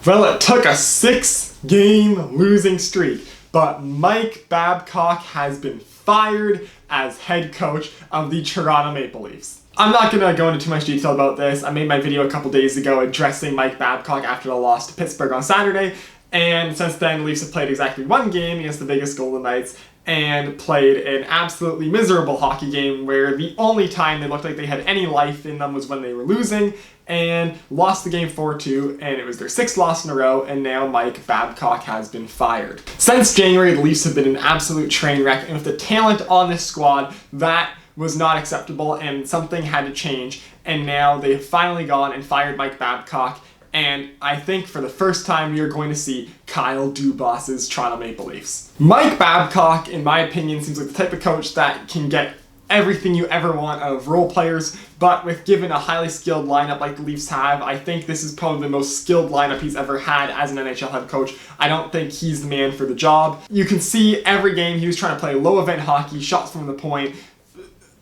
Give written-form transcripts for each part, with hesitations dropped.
Well, it took a 6-game losing streak, but Mike Babcock has been fired as head coach of the Toronto Maple Leafs. I'm not going to go into too much detail about this. I made my video a couple days ago addressing Mike Babcock after the loss to Pittsburgh on Saturday, and since then the Leafs have played exactly one game against the Vegas Golden Knights and played an absolutely miserable hockey game where the only time they looked like they had any life in them was when they were losing, and lost the game 4-2, and it was their 6th loss in a row, and now Mike Babcock has been fired. Since January, the Leafs have been an absolute train wreck, and with the talent on this squad, that was not acceptable, and something had to change, and now they've finally gone and fired Mike Babcock, and I think for the first time we are going to see Kyle Dubas's Toronto Maple Leafs. Mike Babcock, in my opinion, seems like the type of coach that can get everything you ever want out of role players, but with given a highly skilled lineup like the Leafs have, I think this is probably the most skilled lineup he's ever had as an NHL head coach. I don't think he's the man for the job. You can see every game he was trying to play low event hockey, shots from the point,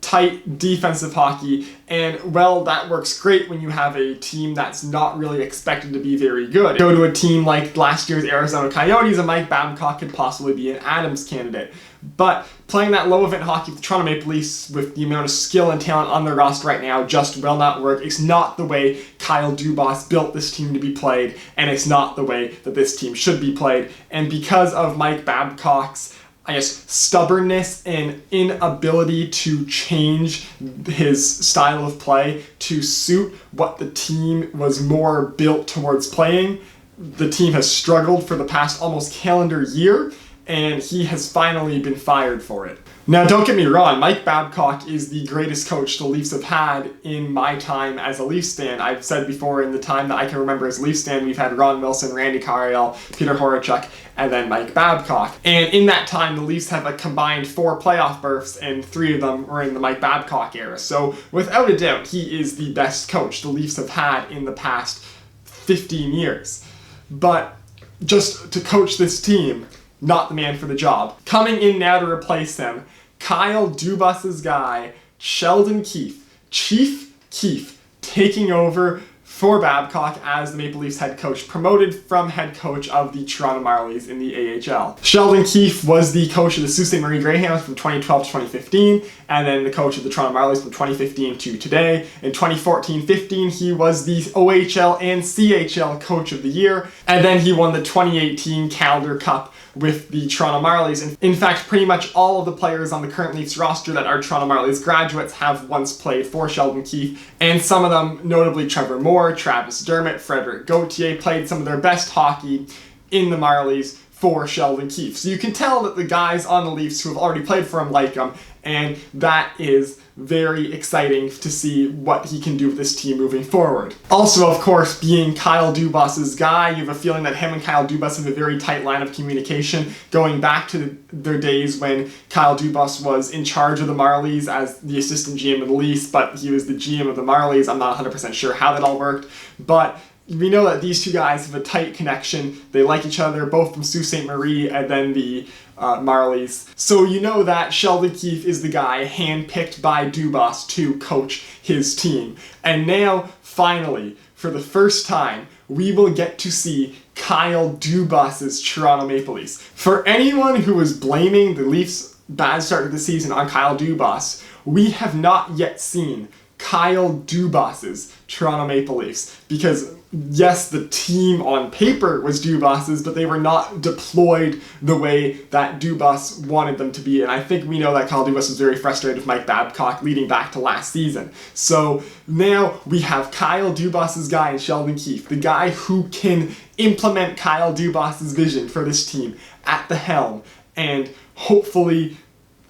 tight defensive hockey, and well, that works great when you have a team that's not really expected to be very good. Go to a team like last year's Arizona Coyotes and Mike Babcock could possibly be an Adams candidate. But playing that low event hockey with the Toronto Maple Leafs with the amount of skill and talent on their roster right now just will not work. It's not the way Kyle Dubas built this team to be played, and it's not the way that this team should be played. And because of Mike Babcock's stubbornness and inability to change his style of play to suit what the team was more built towards playing, the team has struggled for the past almost calendar year, and he has finally been fired for it. Now, don't get me wrong, Mike Babcock is the greatest coach the Leafs have had in my time as a Leafs fan. I've said before, in the time that I can remember as a Leafs fan, we've had Ron Wilson, Randy Carlyle, Peter Horachek, and then Mike Babcock. And in that time, the Leafs have a combined 4 playoff berths, and 3 of them were in the Mike Babcock era. So, without a doubt, he is the best coach the Leafs have had in the past 15 years. But just to coach this team, not the man for the job. Coming in now to replace him, Kyle Dubas's guy, Sheldon Keefe. Chief Keefe taking over for Babcock as the Maple Leafs head coach, promoted from head coach of the Toronto Marlies in the AHL. Sheldon Keefe was the coach of the Sault Ste. Marie Greyhounds from 2012 to 2015, and then the coach of the Toronto Marlies from 2015 to today. In 2014-15, he was the OHL and CHL coach of the year, and then he won the 2018 Calder Cup with the Toronto Marlies. And in fact, pretty much all of the players on the current Leafs roster that are Toronto Marlies graduates have once played for Sheldon Keefe, and some of them, notably Trevor Moore, Travis Dermott, Frederick Gauthier, played some of their best hockey in the Marlies for Sheldon Keefe. So you can tell that the guys on the Leafs who have already played for him like him, and that is very exciting to see what he can do with this team moving forward. Also, of course, being Kyle Dubas's guy, you have a feeling that him and Kyle Dubas have a very tight line of communication going back to their days when Kyle Dubas was in charge of the Marlies as the assistant GM of the Leafs, but he was the GM of the Marlies. I'm not 100% sure how that all worked, but we know that these two guys have a tight connection. They like each other, both from Sault Ste. Marie and then the Marlies. So you know that Sheldon Keefe is the guy handpicked by Dubas to coach his team. And now, finally, for the first time, we will get to see Kyle Dubas's Toronto Maple Leafs. For anyone who was blaming the Leafs' bad start to the season on Kyle Dubas, we have not yet seen Kyle Dubas's Toronto Maple Leafs, because yes, the team on paper was Dubas's, but they were not deployed the way that Dubas wanted them to be, and I think we know that Kyle Dubas was very frustrated with Mike Babcock leading back to last season. So now we have Kyle Dubas's guy in Sheldon Keefe, the guy who can implement Kyle Dubas's vision for this team at the helm, and hopefully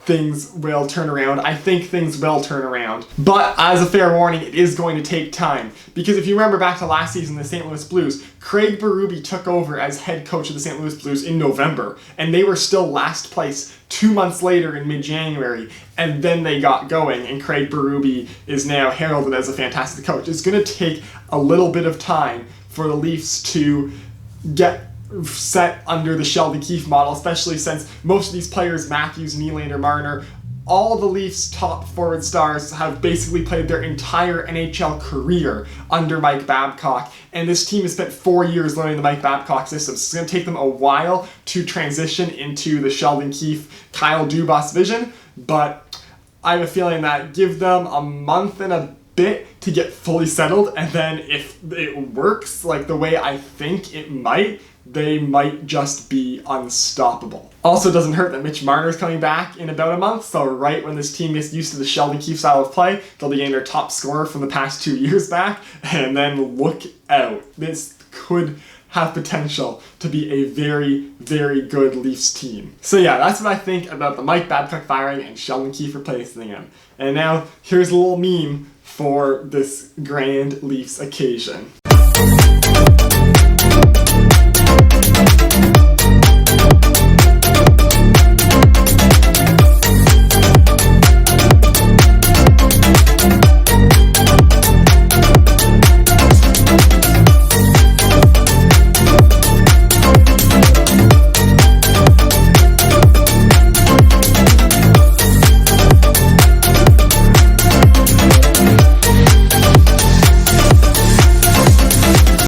things will turn around. I think things will turn around. But as a fair warning, it is going to take time. Because if you remember back to last season, the St. Louis Blues, Craig Berube took over as head coach of the St. Louis Blues in November, and they were still last place 2 months later in mid-January, and then they got going, and Craig Berube is now heralded as a fantastic coach. It's going to take a little bit of time for the Leafs to get set under the Sheldon Keefe model, especially since most of these players, Matthews, Nylander, Marner, all the Leafs' top forward stars have basically played their entire NHL career under Mike Babcock, and this team has spent 4 years learning the Mike Babcock system. So it's going to take them a while to transition into the Sheldon Keefe, Kyle Dubas vision, but I have a feeling that give them a month and a bit to get fully settled, and then if it works like the way I think it might, they might just be unstoppable. Also, it doesn't hurt that Mitch Marner's coming back in about a month, so right when this team gets used to the Sheldon Keefe style of play, they'll be getting their top scorer from the past 2 years back, and then look out. This could have potential to be a very, very good Leafs team. So yeah, that's what I think about the Mike Babcock firing and Sheldon Keefe replacing him. And now, here's a little meme for this grand Leafs occasion.